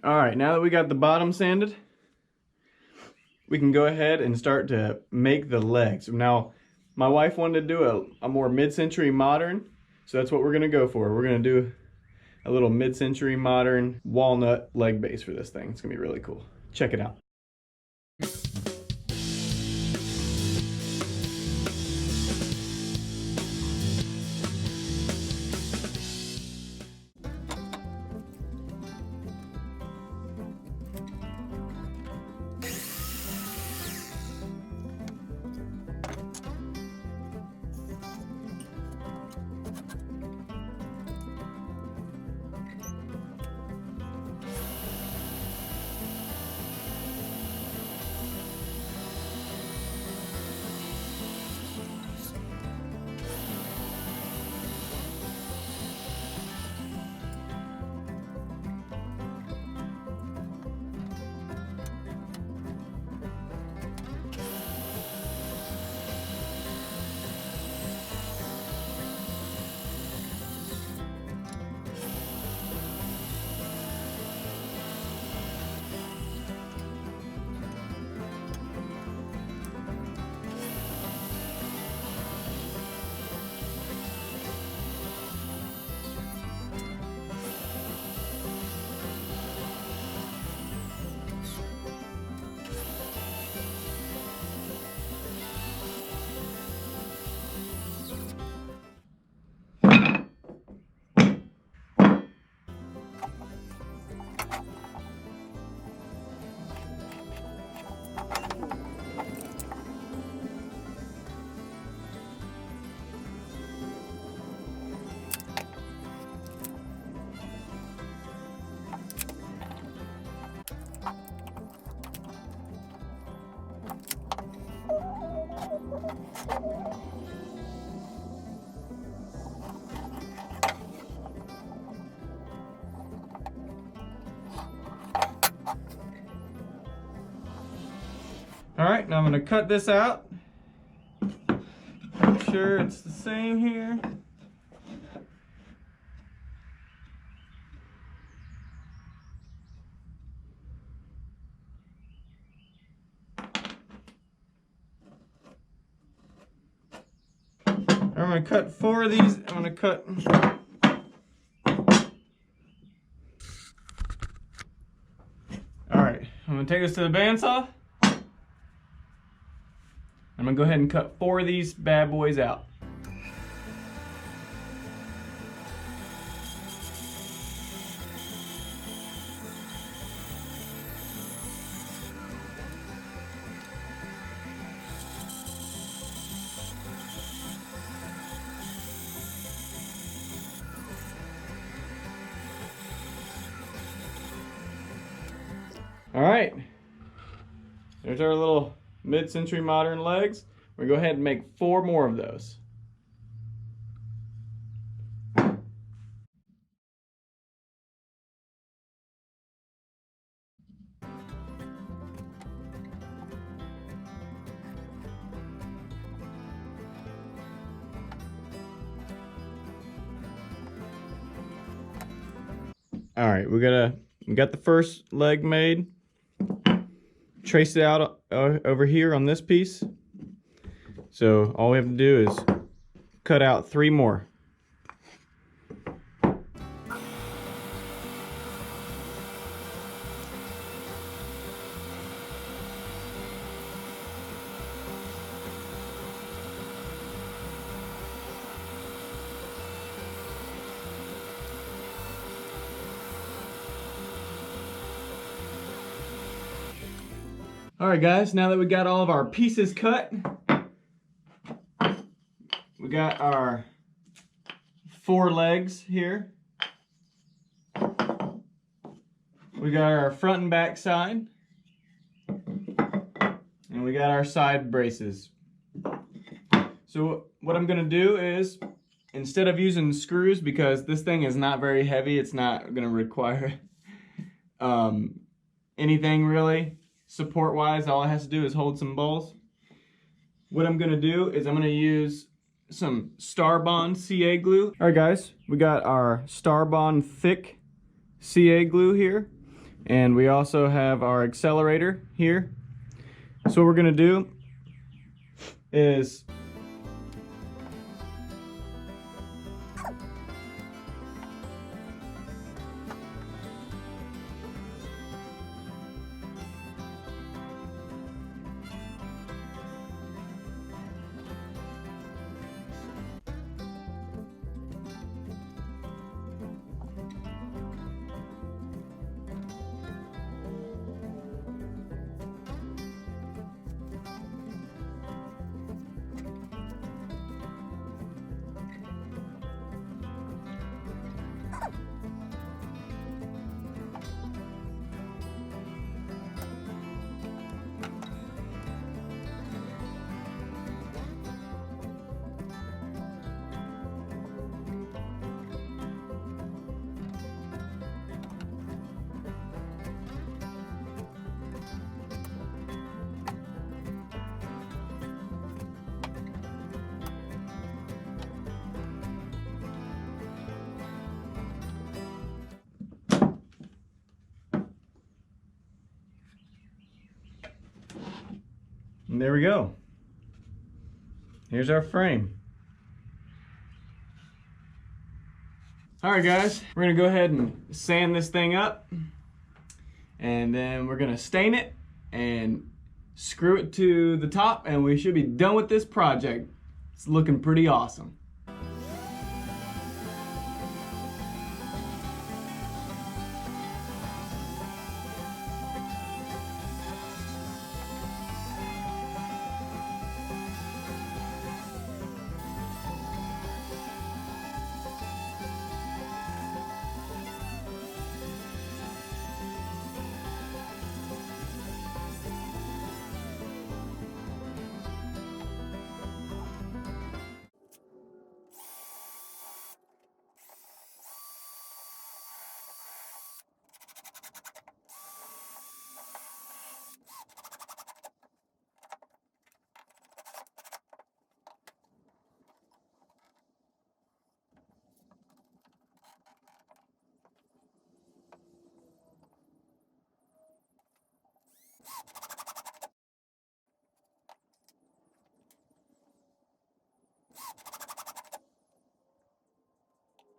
All right, now that we got the bottom sanded, we can go ahead and start to make the legs. Now, my wife wanted to do a more mid-century modern, so that's what we're gonna go for. We're gonna do a little mid-century modern walnut leg base for this thing. It's gonna be really cool. Check it out. All right, now I'm gonna cut this out. Make sure it's the same here. I'm gonna cut 4 of these. I'm gonna cut. All right, I'm gonna take this to the bandsaw. I'm gonna go ahead and cut 4 of these bad boys out. All right, there's our little mid-century modern legs. We're gonna go ahead and make 4 more of those. All right, we got the first leg made. Trace it out over here on this piece. So all we have to do is cut out 3 more. All right, guys, now that we got all of our pieces cut, we got our 4 legs here. We got our front and back side. And we got our side braces. So what I'm gonna do is, instead of using screws, because this thing is not very heavy, it's not gonna require anything really. Support wise, all it has to do is hold some balls. What I'm gonna do is I'm gonna use some Starbond CaGlue. All right, guys, we got our Starbond thick CaGlue here, And we also have our accelerator here. So what we're gonna do is and there we go. Here's our frame. All right, guys, we're gonna go ahead and sand this thing up, and then we're gonna stain it and screw it to the top, and we should be done with this project. It's looking pretty awesome.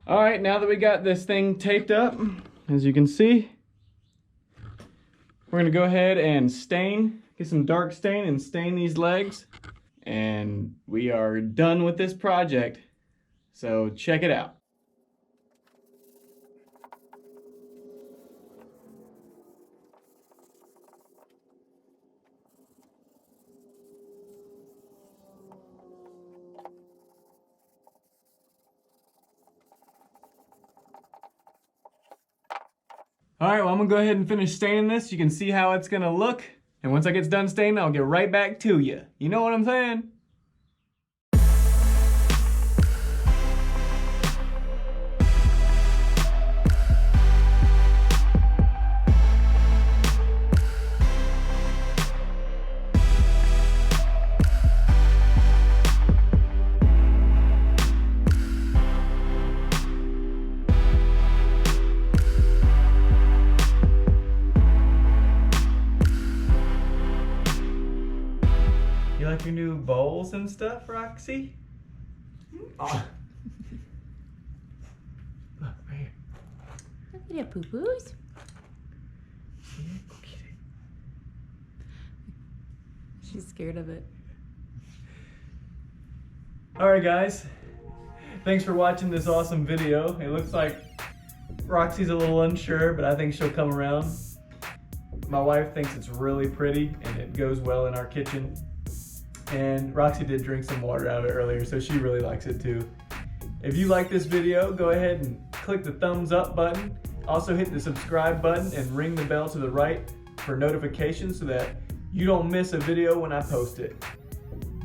All right, now that we got this thing taped up, as you can see, we're gonna go ahead and stain, get some dark stain and stain these legs. And we are done with this project. So check it out. All right, well, I'm gonna go ahead and finish staining this. You can see how it's gonna look. And once I get done staining, I'll get right back to you. You know what I'm saying? You like your new bowls and stuff, Roxy? Oh. Look, right here. Look at your poo-poos. She's scared of it. Alright guys, thanks for watching this awesome video. It looks like Roxy's a little unsure, but I think she'll come around. My wife thinks it's really pretty and it goes well in our kitchen. And Roxy did drink some water out of it earlier, so she really likes it too. If you like this video, go ahead and click the thumbs up button. Also hit the subscribe button and ring the bell to the right for notifications so that you don't miss a video when I post it.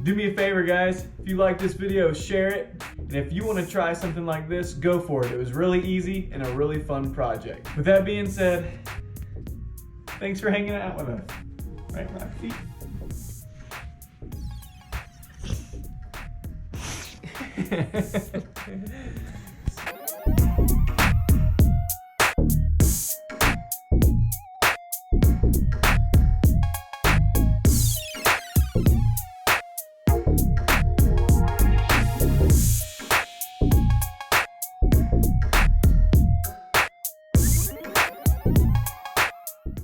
Do me a favor, guys. If you like this video, share it. And if you want to try something like this, go for it. It was really easy and a really fun project. With that being said, thanks for hanging out with us. Right, Roxy?